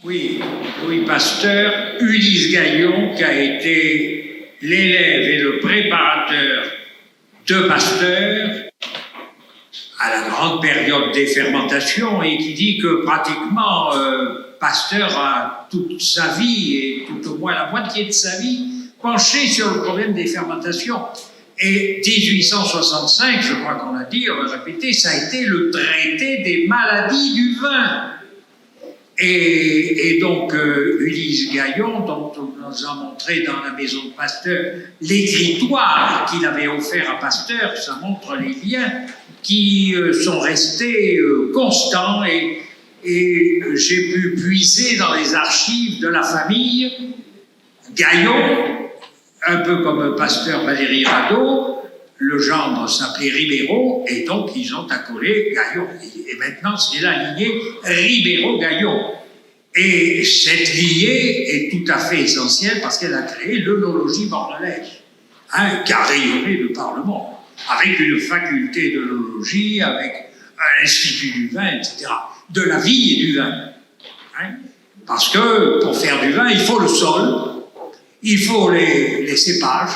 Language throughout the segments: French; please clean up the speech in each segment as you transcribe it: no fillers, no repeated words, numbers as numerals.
Oui, Louis Pasteur, Ulysse Gaillon, qui a été l'élève et le préparateur de Pasteur à la grande période des fermentations et qui dit que pratiquement Pasteur a toute sa vie et tout au moins la moitié de sa vie penché sur le problème des fermentations. Et 1865, je crois qu'on l'a dit, on va répéter, ça a été le traité des maladies du vin. Et donc, Ulysse Gaillon, dont on nous a montré dans la maison de Pasteur l'écritoire qu'il avait offert à Pasteur, ça montre les liens qui sont restés constants et j'ai pu puiser dans les archives de la famille Gaillon, un peu comme Pasteur Valéry Radot, le gendre s'appelait Ribéraud, et donc ils ont accolé Gaillon. Et maintenant, c'est la lignée Ribéraud-Gaillon. Et cette lignée est tout à fait essentielle parce qu'elle a créé l'œnologie bordelaise, qui a rayonné le Parlement, avec une faculté d'œnologie, avec un institut du vin, etc. De la vigne et du vin. Parce que pour faire du vin, il faut le sol, il faut les cépages,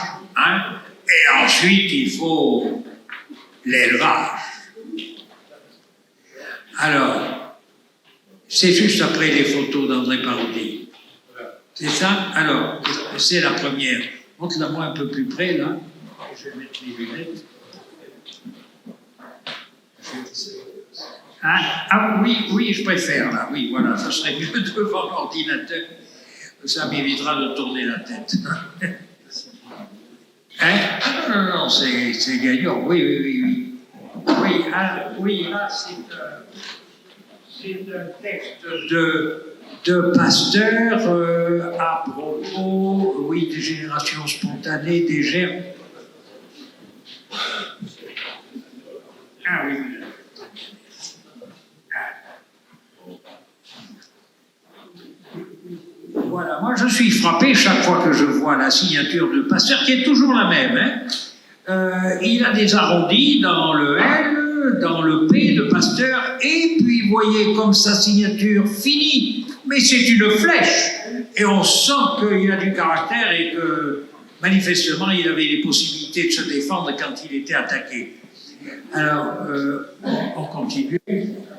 et ensuite il faut l'élevage. Alors, c'est juste après les photos d'André Parodi. C'est ça? Alors, c'est la première. Montre-la moi un peu plus près, là. Je vais mettre les lunettes. Ah oui, je préfère, là. Oui, voilà, ça serait mieux devant l'ordinateur. Ça m'évitera de tourner la tête. Non, c'est Gaillon, oui. Oui, là, c'est un texte de Pasteur à propos, oui, des générations spontanées, des germes. Ah oui. Voilà, moi je suis frappé chaque fois que je vois la signature de Pasteur, qui est toujours la même. Il a des arrondis dans le L, dans le P de Pasteur, et puis vous voyez comme sa signature finit, mais c'est une flèche, et on sent qu'il a du caractère et que manifestement il avait les possibilités de se défendre quand il était attaqué. Alors, on continue.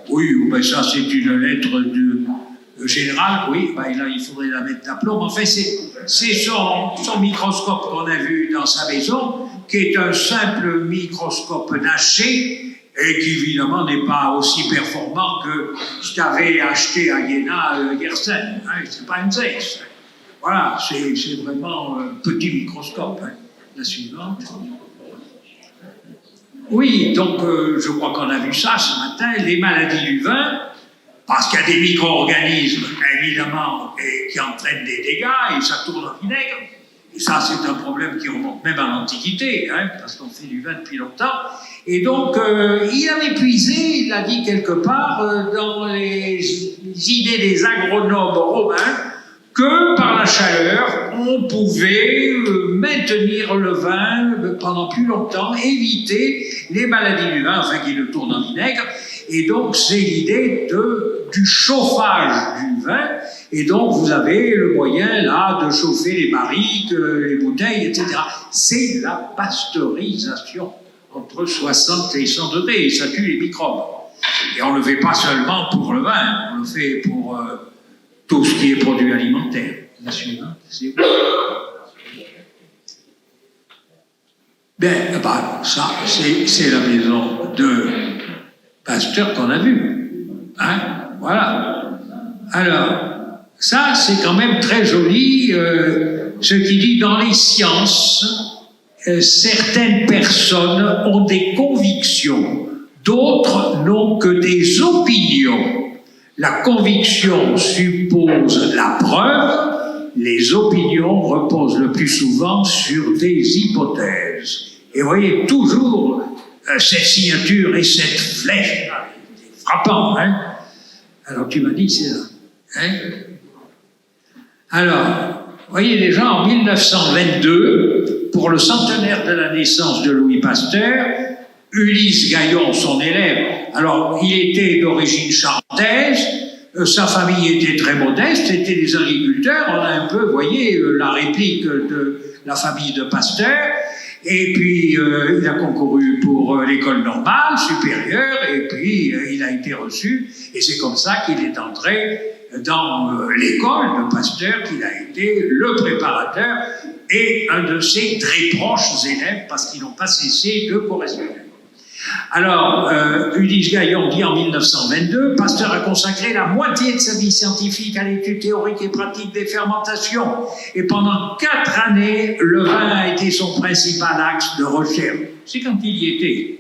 Oui, ben ça c'est une lettre de général, oui, ben là il faudrait la mettre d'aplomb. En fait, c'est son microscope qu'on a vu dans sa maison, qui est un simple microscope Naché, et qui évidemment n'est pas aussi performant que ce qu'avait acheté à Iéna Yersen. C'est pas une Zeiss. Voilà, c'est vraiment un petit microscope. La suivante. Oui, donc je crois qu'on a vu ça ce matin, les maladies du vin. Parce qu'il y a des micro-organismes, évidemment, qui entraînent des dégâts, et ça tourne au vinaigre. Et ça, c'est un problème qui remonte même à l'Antiquité, parce qu'on fait du vin depuis longtemps. Et donc, il avait puisé, il l'a dit quelque part, dans les idées des agronomes romains, que par la chaleur, on pouvait maintenir le vin pendant plus longtemps, éviter les maladies du vin, enfin qui le tournent en vinaigre. Et donc, c'est l'idée du chauffage du vin. Et donc, vous avez le moyen, là, de chauffer les barriques, les bouteilles, etc. C'est la pasteurisation entre 60 et 100 degrés. Et ça tue les microbes. Et on ne le fait pas seulement pour le vin, on le fait pour tout ce qui est produit alimentaire. La suivante, c'est où? Ça, c'est la maison de Pasteur qu'on a vu. Voilà. Alors, ça, c'est quand même très joli, ce qui dit dans les sciences, certaines personnes ont des convictions, d'autres n'ont que des opinions. La conviction suppose la preuve, les opinions reposent le plus souvent sur des hypothèses. Et vous voyez toujours cette signature et cette flèche, c'est frappant, Alors tu m'as dit c'est là, Alors, vous voyez déjà en 1922, pour le centenaire de la naissance de Louis Pasteur, Ulysse Gaillon, son élève, alors il était d'origine charentaise, Sa famille était très modeste, c'était des agriculteurs. On a un peu, vous voyez, la réplique de la famille de Pasteur. Et puis, il a concouru pour l'école normale, supérieure, et puis il a été reçu. Et c'est comme ça qu'il est entré dans l'école de Pasteur, qu'il a été le préparateur et un de ses très proches élèves, parce qu'ils n'ont pas cessé de correspondre. Alors, Ulysse Gaillon dit en 1922, Pasteur a consacré la moitié de sa vie scientifique à l'étude théorique et pratique des fermentations. Et pendant 4 années, le vin a été son principal axe de recherche. C'est quand il y était.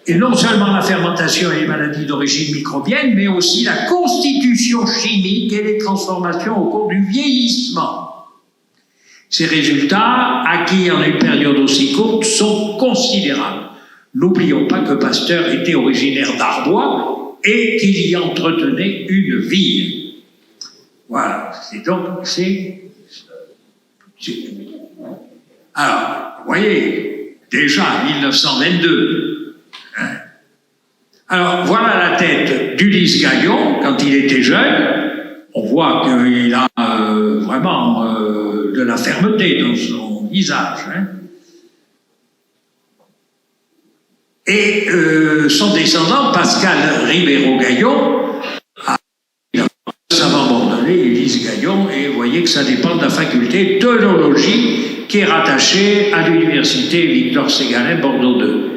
Et non seulement la fermentation et les maladies d'origine microbienne, mais aussi la constitution chimique et les transformations au cours du vieillissement. Ces résultats, acquis en une période aussi courte, sont considérables. N'oublions pas que Pasteur était originaire d'Arbois et qu'il y entretenait une vigne. Voilà, Alors, vous voyez, déjà 1922. Alors, voilà la tête d'Ulysse Gaillon quand il était jeune. On voit qu'il a vraiment de la fermeté dans son visage. Et son descendant, Pascal Ribeiro-Gaillon, a un savant bordelais, Ulysse Gaillon, et vous voyez que ça dépend de la faculté d'œnologie qui est rattachée à l'université Victor Ségalin Bordeaux 2.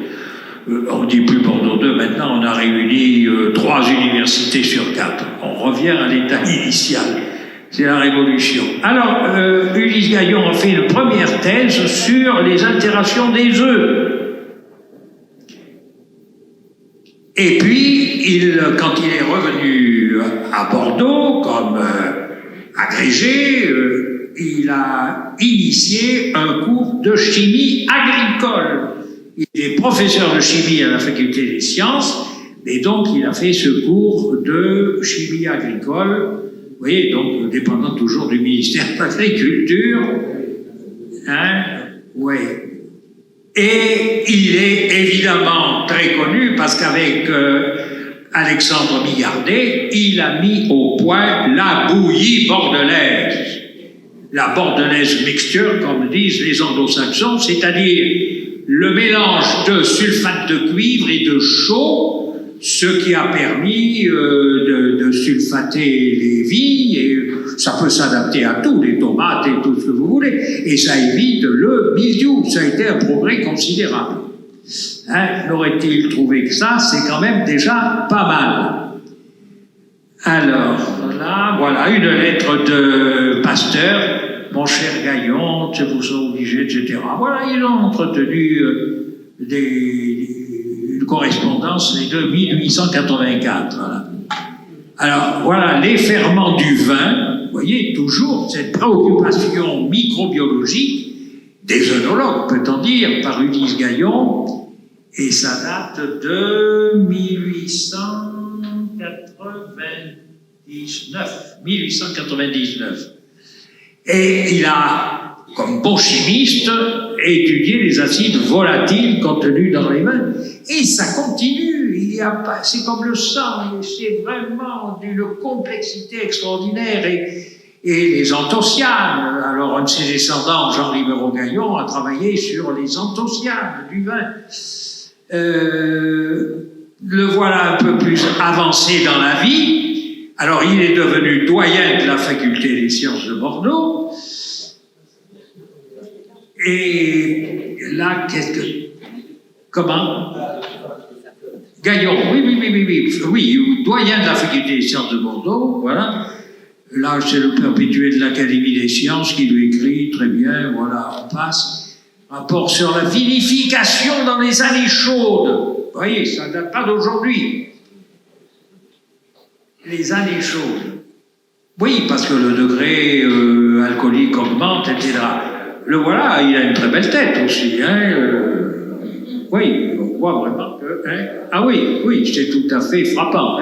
On ne dit plus Bordeaux 2 maintenant, on a réuni 3 universités sur 4. On revient à l'état initial. C'est la Révolution. Alors, Ulysse Gaillon a fait une première thèse sur les altérations des œufs. Et puis, quand il est revenu à Bordeaux comme agrégé, il a initié un cours de chimie agricole. Il est professeur de chimie à la faculté des sciences, et donc il a fait ce cours de chimie agricole, vous voyez, donc dépendant toujours du ministère de l'Agriculture. Oui. Et il est évidemment très connu parce qu'avec Alexandre Millardet, il a mis au point la bouillie bordelaise. La bordelaise mixture, comme disent les anglo-saxons, c'est-à-dire le mélange de sulfate de cuivre et de chaux, ce qui a permis de sulfater les vignes, et ça peut s'adapter à tout, les tomates et tout ce que vous voulez, et ça évite le mildiou. Ça a été un progrès considérable. N'aurait-il trouvé que ça, c'est quand même déjà pas mal. Alors, là, voilà une lettre de Pasteur. Mon cher Gaillon, je vous sens obligé, etc. Voilà, ils ont entretenu une correspondance de 1884. Voilà. Alors, voilà, les ferments du vin, vous voyez, toujours cette préoccupation microbiologique des œnologues, peut-on dire, par Ulysse Gaillon, et ça date de 1899. Et il a, comme bon chimiste, étudié les acides volatiles contenus dans les vins. Et ça continue. C'est comme le sang. C'est vraiment d'une complexité extraordinaire. Et les anthocyanes. Alors, un de ses descendants, Jean Ribeiro-Gaillon, a travaillé sur les anthocyanes du vin. Le voilà un peu plus avancé dans la vie. Alors, il est devenu doyen de la faculté des sciences de Bordeaux. Et là, comment? Gaillon, oui, doyen de la faculté des sciences de Bordeaux, voilà. Là, c'est le perpétué de l'Académie des sciences qui lui écrit, très bien, voilà, on passe. Rapport sur la vinification dans les années chaudes. Vous voyez, ça ne date pas d'aujourd'hui. Les années chaudes. Oui, parce que le degré alcoolique augmente, etc. Le voilà, il a une très belle tête aussi. Oui, on voit vraiment que... Ah oui, c'est tout à fait frappant.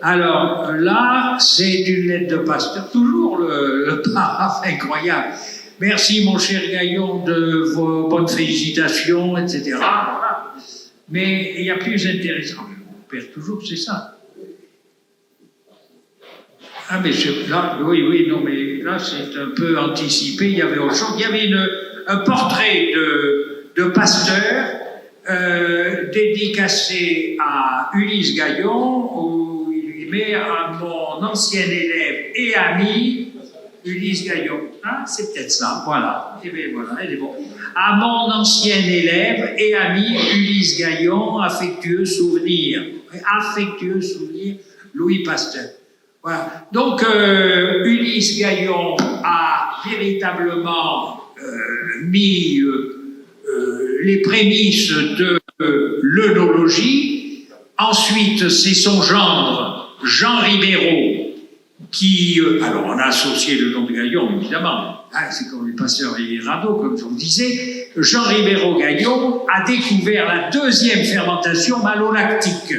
Alors là, c'est une lettre de Pasteur, toujours le paraphe incroyable. Merci, mon cher Gaillon, de vos bonnes félicitations, etc. Voilà. Mais il y a plus intéressant. On perd toujours, c'est ça. Ah, mais là, oui, non, mais là, c'est un peu anticipé. Il y avait autre chose. Il y avait un portrait de Pasteur dédicacé à Ulysse Gaillon, où il lui met à mon ancien élève et ami, Ulysse Gaillon. Ah, c'est peut-être ça, voilà. Eh bien, voilà, elle est bon. À mon ancien élève et ami, Ulysse Gaillon, affectueux souvenir. Affectueux souvenir, Louis Pasteur. Voilà. Donc, Ulysse Gaillon a véritablement mis les prémices de l'œnologie. Ensuite, c'est son gendre, Jean Ribéraud, qui... alors, on a associé le nom de Gaillon, évidemment. Ah, c'est comme les Pasteur et Radeau, comme je vous disais. Jean Ribéraud-Gaillon a découvert la deuxième fermentation malolactique.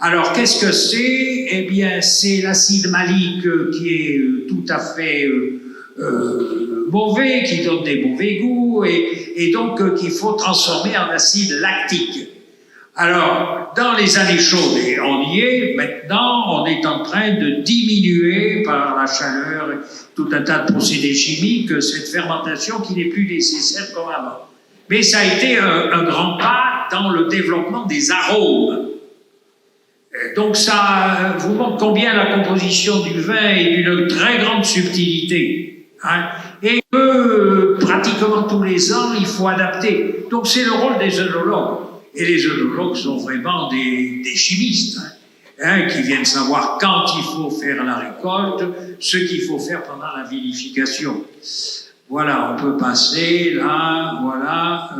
Alors, qu'est-ce que c'est? Eh bien, c'est l'acide malique qui est tout à fait mauvais, qui donne des mauvais goûts, et donc qu'il faut transformer en acide lactique. Alors, dans les années chaudes, et on y est, maintenant, on est en train de diminuer par la chaleur, tout un tas de procédés chimiques, cette fermentation qui n'est plus nécessaire comme avant. Mais ça a été un grand pas dans le développement des arômes. Donc ça vous montre combien la composition du vin est d'une très grande subtilité. Hein, et que pratiquement tous les ans, il faut adapter. Donc c'est le rôle des œnologues. Et les œnologues sont vraiment des chimistes, hein, qui viennent savoir quand il faut faire la récolte, ce qu'il faut faire pendant la vinification. Voilà, on peut passer là, voilà.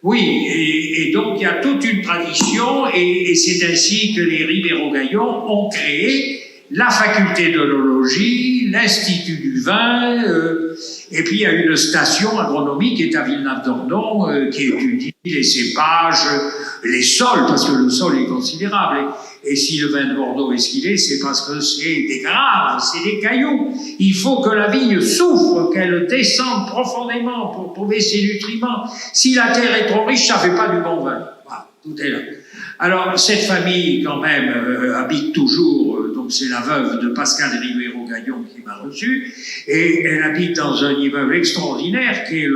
Oui, et donc il y a toute une tradition, et c'est ainsi que les Ribéraud-Gaillon ont créé la faculté d'œnologie, l'Institut du vin, et puis il y a une station agronomique qui est à Villeneuve-d'Ornon, qui étudie les cépages, les sols, parce que le sol est considérable. Et si le vin de Bordeaux est ce qu'il est, c'est parce que c'est des graves, c'est des cailloux. Il faut que la vigne souffre, qu'elle descende profondément pour trouver ses nutriments. Si la terre est trop riche, ça ne fait pas du bon vin. Voilà, tout est là. Alors, cette famille, quand même, habite toujours, donc c'est la veuve de Pascal Ribéraud-Gaillon qui m'a reçu, et elle habite dans un immeuble extraordinaire qui est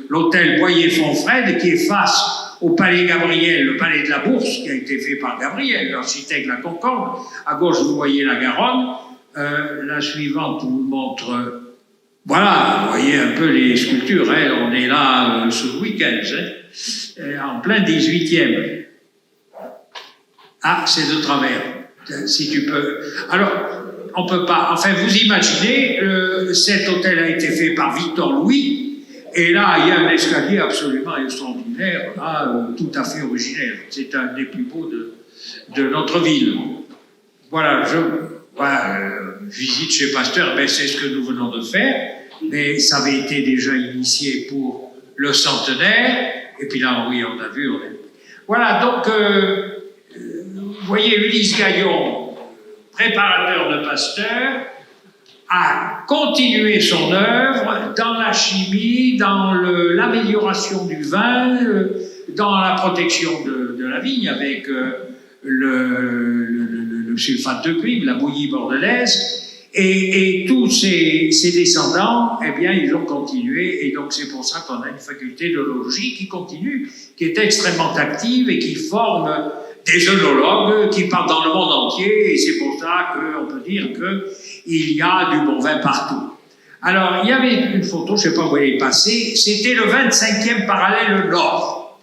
l'hôtel Boyer-Fonfred, qui est face au palais Gabriel, le palais de la Bourse, qui a été fait par Gabriel, l'architecte de la Concorde. À gauche, vous voyez la Garonne. La suivante vous montre... voilà, vous voyez un peu les sculptures. Hein, on est là ce week-end, en plein 18e. Ah, c'est de travers. Si tu peux... Alors, on peut pas... Enfin, vous imaginez, cet hôtel a été fait par Victor Louis, et là, il y a un escalier absolument extraordinaire, là, tout à fait originel. C'est un des plus beaux de notre ville. Voilà, visite chez Pasteur, ben, c'est ce que nous venons de faire, mais ça avait été déjà initié pour le centenaire, et puis là, oui, on a vu... Voilà, donc, vous voyez, Ulysse Gaillon, préparateur de Pasteur, a continué son œuvre dans la chimie, dans l'amélioration du vin, dans la protection de la vigne avec le sulfate de cuivre, la bouillie bordelaise, et tous ses descendants, eh bien, ils ont continué, et donc c'est pour ça qu'on a une faculté d'œnologie qui continue, qui est extrêmement active et qui forme des œnologues qui partent dans le monde entier, et c'est pour ça qu'on peut dire qu'il y a du bon vin partout. Alors, il y avait une photo, je ne sais pas où elle est passée, c'était le 25e parallèle nord.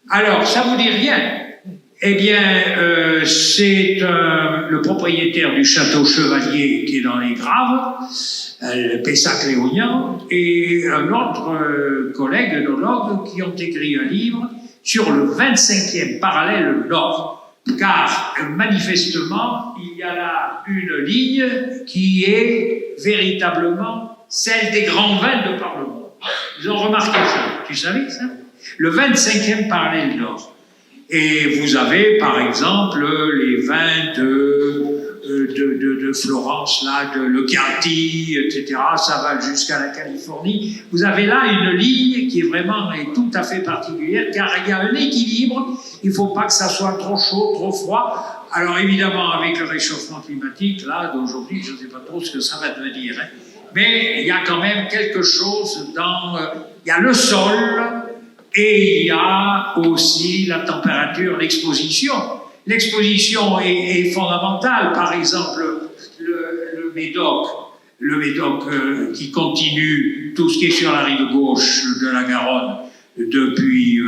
Alors, ça vous dit rien? Eh bien, c'est le propriétaire du château Chevalier qui est dans les Graves, Pessac-Léognan, et un autre collègue œnologue qui ont écrit un livre sur le 25e parallèle nord, car manifestement, il y a là une ligne qui est véritablement celle des grands vins de par le monde. Ils ont remarqué ça. Tu savais ça? Le 25e parallèle nord. Et vous avez, par exemple, les vins de Florence, là, de Le Chianti, etc. Ça va jusqu'à la Californie. Vous avez là une ligne qui est vraiment tout à fait particulière, car il y a un équilibre. Il ne faut pas que ça soit trop chaud, trop froid. Alors évidemment, avec le réchauffement climatique, là, d'aujourd'hui, je ne sais pas trop ce que ça va devenir. Hein. Mais il y a quand même quelque chose dans... il y a le sol et il y a aussi la température, l'exposition. L'exposition est fondamentale. Par exemple, le Médoc qui continue tout ce qui est sur la rive gauche de la Garonne depuis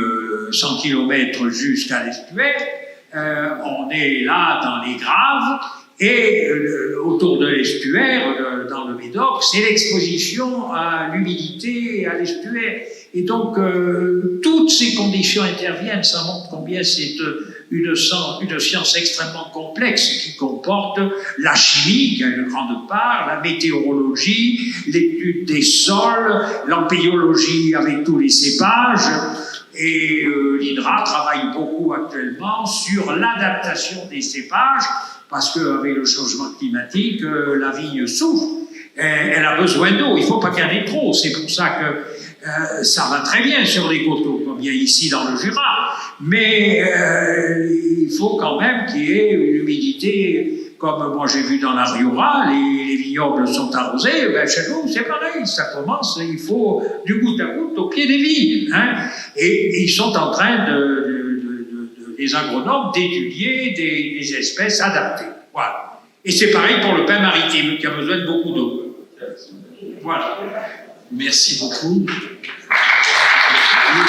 100 km jusqu'à l'estuaire, on est là dans les Graves, et autour de l'estuaire, dans le Médoc, c'est l'exposition à l'humidité et à l'estuaire. Et donc, toutes ces conditions interviennent. Ça montre combien c'est une science extrêmement complexe qui comporte la chimie, qui a une grande part, la météorologie, l'étude des sols, l'empéologie avec tous les cépages. Et l'INRA travaille beaucoup actuellement sur l'adaptation des cépages, parce qu'avec le changement climatique, la vigne souffre. Elle a besoin d'eau, il ne faut pas qu'il y en ait trop. C'est pour ça que ça va très bien sur les coteaux, comme bien ici dans le Jura. Mais il faut quand même qu'il y ait une humidité, comme moi j'ai vu dans la Riora, les vignobles sont arrosés. Ben chez nous, c'est pareil, ça commence, il faut du goutte à goutte au pied des vignes. Hein, et ils sont en train les agronomes d'étudier des espèces adaptées. Voilà. Et c'est pareil pour le pain maritime, qui a besoin de beaucoup d'eau. Voilà. Merci beaucoup.